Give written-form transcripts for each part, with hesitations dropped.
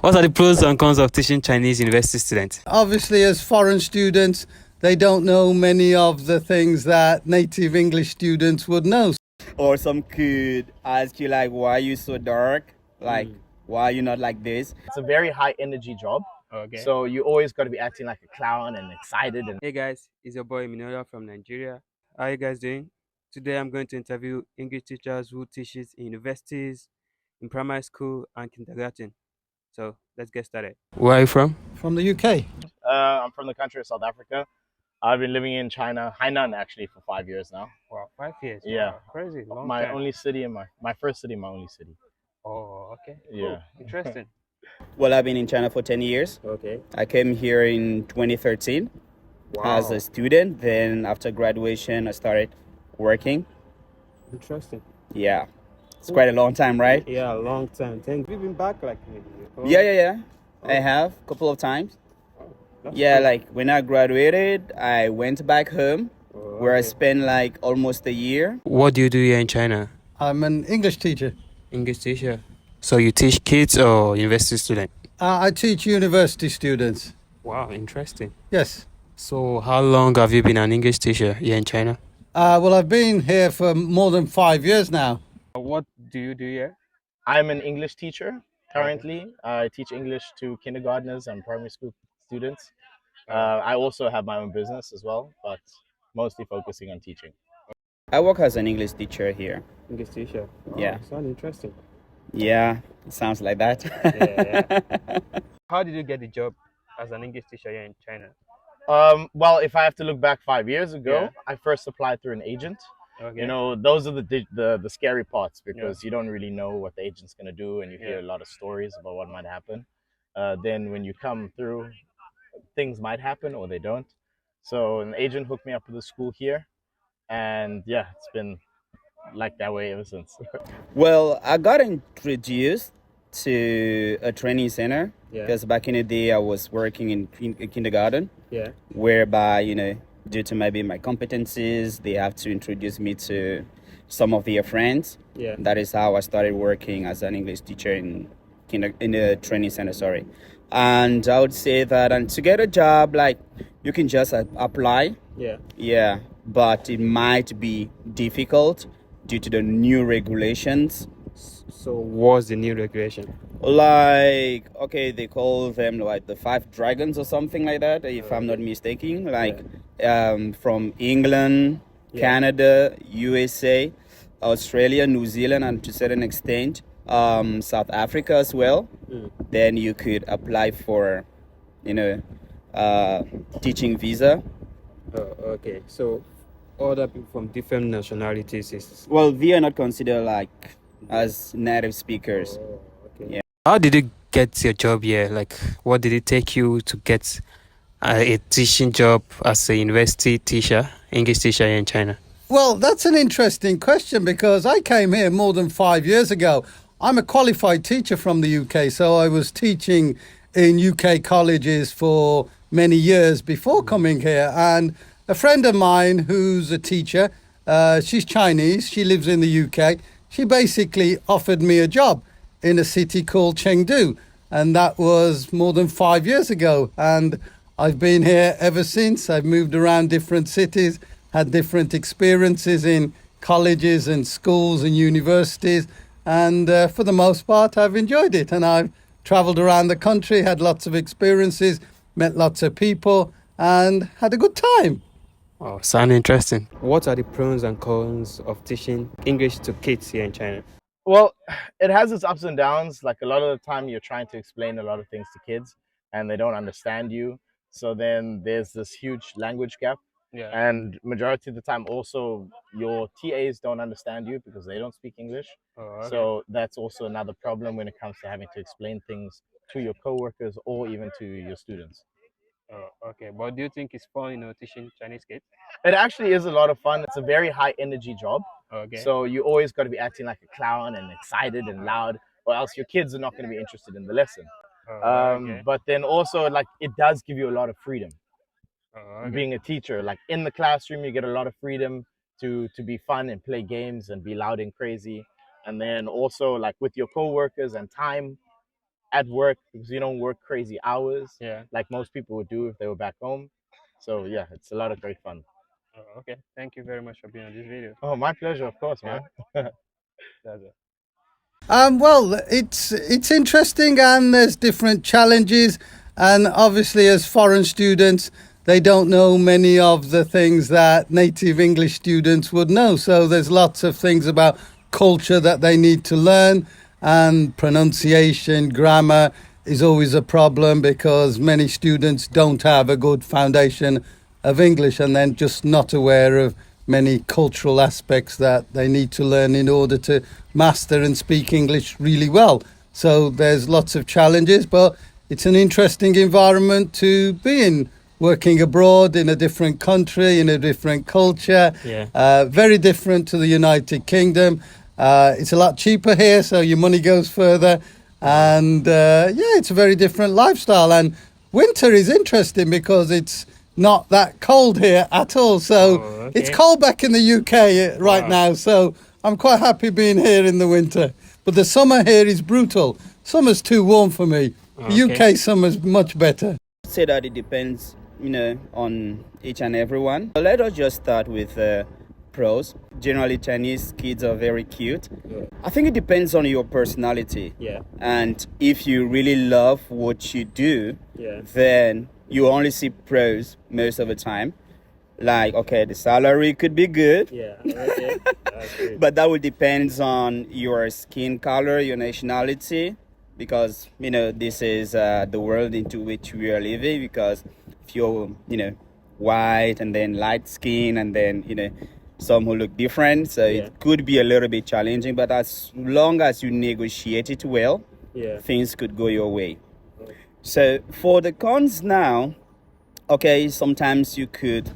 What are the pros and cons of teaching Chinese university students? Obviously, as foreign students, they don't know many of the things that native English students would know. Or some could ask you like, why are you so dark? Like, why are you not like this? It's a very high energy job. Okay. So you always got to be acting like a clown and excited. And Hey guys, it's your boy Minola from Nigeria. How are you guys doing? Today I'm going to interview English teachers who teaches in universities, in primary school and kindergarten. So let's get started. Where are you from? From the UK. I'm from the country of South Africa. I've been living in China, Hainan actually, for 5 years now. Wow, 5 years. Yeah. Wow, crazy. Long My time. only city and my first city, my only city. Oh, okay. Yeah. Cool. Interesting. Well, I've been in China for 10 years. Okay. I came here in 2013 as a student. Then after graduation, I started working. Interesting. Yeah. It's quite a long time, right? Yeah, long time. Thank you. You've been back like maybe. Yeah. I have a couple of times. Yeah, like when I graduated, I went back home where I spent like almost a year. What do you do here in China? I'm an English teacher. English teacher. So you teach kids or university students? I teach university students. Wow, interesting. Yes. So how long have you been an English teacher here in China? Well, I've been here for more than 5 years now. What do you do here? I'm an English teacher currently. I teach English to kindergartners and primary school students. I also have my own business as well, but mostly focusing on teaching. I work as an English teacher here. English teacher. Yeah. Sounds interesting. Yeah, it sounds like that. How did you get the job as an English teacher here in China? Well, if I have to look back 5 years ago, Yeah. I first applied through an agent. Okay. You know, those are the scary parts because you don't really know what the agent's gonna do, and you hear a lot of stories about what might happen. Then when you come through, things might happen or they don't. So an agent hooked me up with a school here, and yeah, it's been like that way ever since. Well, I got introduced to a training center Yeah. because back in the day I was working in kindergarten, Yeah. whereby, due to maybe my competencies, they have to introduce me to some of their friends. Yeah. That is how I started working as an English teacher in the training center, sorry. And I would say that, and to get a job, like, you can just apply. Yeah. Yeah, but it might be difficult due to the new regulations. So what's the new regulation? Like, okay, they call them like the five dragons or something like that, if I'm not mistaken. Like, from England, Canada, USA, Australia, New Zealand, and to a certain extent, South Africa as well. Then you could apply for, teaching visa. Oh, okay. So other people from different nationalities is. Well, we are not considered like as native speakers. Okay. Yeah. How did you get your job here? Like, what did it take you to get a teaching job as a university teacher, English teacher here in China? Well, that's an interesting question because I came here more than 5 years ago. I'm a qualified teacher from the UK, so I was teaching in UK colleges for many years before coming here. And a friend of mine who's a teacher, she's Chinese, she lives in the UK. She basically offered me a job in a city called Chengdu. And that was more than 5 years ago. And I've been here ever since. I've moved around different cities, had different experiences in colleges and schools and universities. And for the most part, I've enjoyed it. And I've traveled around the country, had lots of experiences, met lots of people, and had a good time. Oh, sound interesting. What are the pros and cons of teaching English to kids here in China? Well, it has its ups and downs. Like a lot of the time, you're trying to explain a lot of things to kids, and they don't understand you. So then there's this huge language gap. Yeah. And majority of the time also your TAs don't understand you because they don't speak English. Oh, okay. So that's also another problem when it comes to having to explain things to your coworkers or even to your students. Oh, okay. But do you think it's fun, teaching Chinese kids? It actually is a lot of fun. It's a very high energy job. Okay. So you always got to be acting like a clown and excited and loud, or else your kids are not going to be interested in the lesson. Okay. But then also, like, it does give you a lot of freedom. Okay. Being a teacher, like in the classroom, you get a lot of freedom to be fun and play games and be loud and crazy. And then also, like, with your coworkers and time, at work because you don't work crazy hours Yeah. like most people would do if they were back home. So yeah, it's a lot of great fun. Oh, okay. Thank you very much for being on this video. Oh, my pleasure, of course, man. That's it. Well, it's interesting, and there's different challenges, and obviously, as foreign students, they don't know many of the things that native English students would know. So there's lots of things about culture that they need to learn, and pronunciation, grammar is always a problem because many students don't have a good foundation of English and then just not aware of many cultural aspects that they need to learn in order to master and speak English really well. So there's lots of challenges, but it's an interesting environment to be in, working abroad in a different country, in a different culture, Yeah. very different to the United Kingdom. It's a lot cheaper here, so your money goes further. And yeah, it's a very different lifestyle. And winter is interesting because it's not that cold here at all. So Oh, it's okay. cold back in the UK right Wow. now. So I'm quite happy being here in the winter. But the summer here is brutal. Summer's too warm for me. The Okay. UK summer's much better. Say that it depends, on each and everyone. Let us just start with pros. Generally, Chinese kids are very cute. Yeah. I think it depends on your personality. Yeah. And if you really love what you do, Yeah. then you only see pros most of the time. Like, okay, the salary could be good, Yeah. Okay. That's great. but that would depend on your skin color, your nationality, because this is the world into which we are living. Because if you're white and then light skin and then some who look different, so Yeah. it could be a little bit challenging. But as long as you negotiate it well, Yeah. things could go your way. So for the cons now, okay, sometimes you could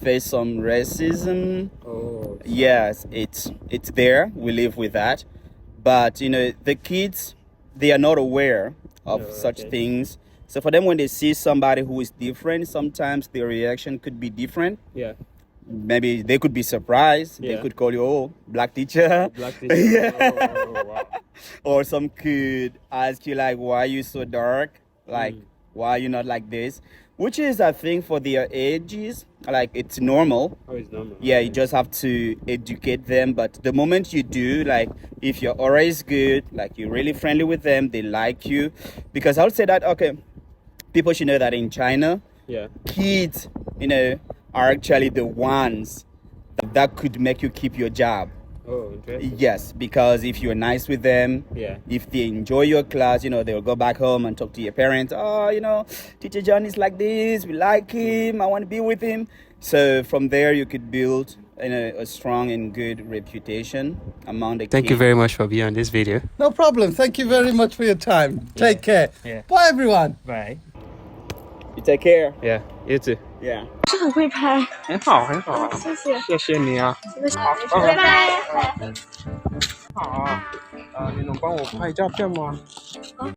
face some racism. Oh. Yes, it's there. We live with that. But the kids, they are not aware of Oh, such okay. things. So for them, when they see somebody who is different, sometimes their reaction could be different. Yeah. Maybe they could be surprised. They Yeah. could call you, oh, black teacher. Black teacher. Yeah. Oh, wow. Or some could ask you like, why are you so dark? Like, why are you not like this? Which is, I think, for their ages, like it's normal. Oh, it's normal. Yeah, you just have to educate them. But the moment you do, like if your aura is good, like you're really friendly with them, they like you. Because I would say that, okay, people should know that in China, Yeah. kids, are actually the ones that could make you keep your job. Oh, interesting. Yes, because if you're nice with them, Yeah. if they enjoy your class, they'll go back home and talk to your parents. Oh, Teacher John is like this. We like him. I want to be with him. So from there, you could build a strong and good reputation among the Thank you kids. very much for being on this video. No problem. Thank you very much for your time. Take care. Yeah. Bye, everyone. Bye. You take care. Yeah. You too. Yeah. 是很会拍，很好，很好，谢谢，谢谢你啊。拜拜。好啊，你能帮我拍照片吗？